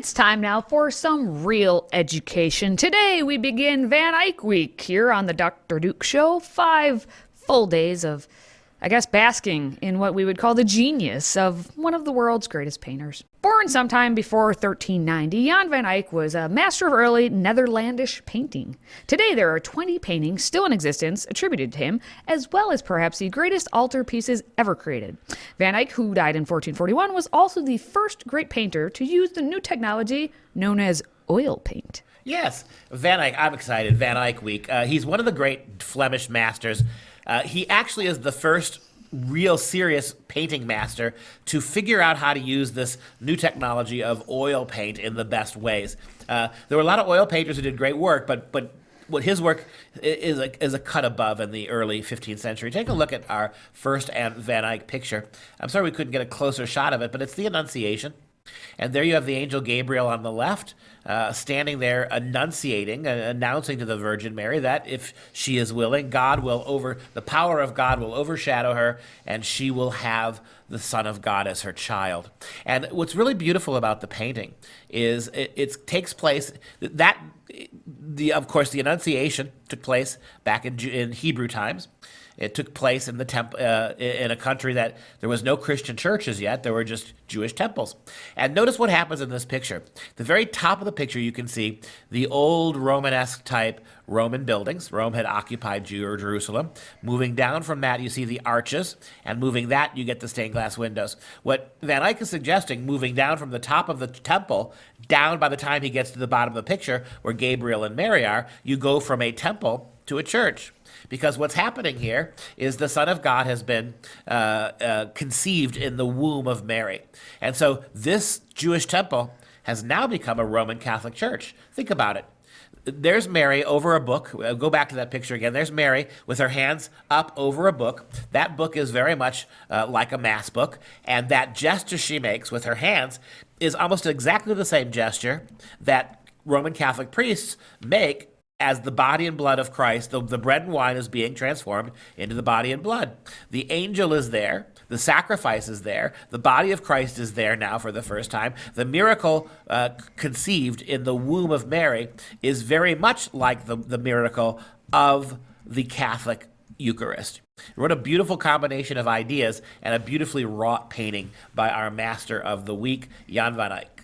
It's time now for some real education. Today we begin Van Eyck Week here on the Dr. Duke Show. 5 full days of, basking in what we would call the genius of one of the world's greatest painters. Born sometime before 1390, Jan van Eyck was a master of early Netherlandish painting. Today there are 20 paintings still in existence attributed to him, as well as perhaps the greatest altarpieces ever created. Van Eyck, who died in 1441, was also the first great painter to use the new technology known as oil paint. Yes, Van Eyck, I'm excited. Van Eyck Week. He's one of the great Flemish masters. He actually is the first real serious painting master to figure out how to use this new technology of oil paint in the best ways. There were a lot of oil painters who did great work, but what his work is a cut above in the early 15th century. Take a look at our first Van Eyck picture. I'm sorry we couldn't get a closer shot of it, but it's the Annunciation. And there you have the angel Gabriel on the left, standing there annunciating, announcing to the Virgin Mary that if she is willing, the power of God will overshadow her, and she will have the Son of God as her child. And what's really beautiful about the painting is it takes place of course, the Annunciation took place back in Hebrew times. It took place in in a country that there was no Christian churches yet. There were just Jewish temples. And notice what happens in this picture. The very top of the picture, you can see the old Romanesque type Roman buildings. Rome had occupied Jerusalem. Moving down from that, you see the arches. And moving that, you get the stained glass windows. What Van Eyck is suggesting, moving down from the top of the temple, down by the time he gets to the bottom of the picture, where Gabriel and Mary are, you go from a temple to a church. Because what's happening here is the Son of God has been conceived in the womb of Mary. And so this Jewish temple has now become a Roman Catholic church. Think about it. There's Mary over a book. Go back to that picture again. There's Mary with her hands up over a book. That book is very much like a mass book. And that gesture she makes with her hands is almost exactly the same gesture that Roman Catholic priests make as the body and blood of Christ. The bread and wine is being transformed into the body and blood. The angel is there. The sacrifice is there. The body of Christ is there now for the first time. The miracle conceived in the womb of Mary is very much like the miracle of the Catholic Eucharist. What a beautiful combination of ideas and a beautifully wrought painting by our master of the week, Jan van Eyck.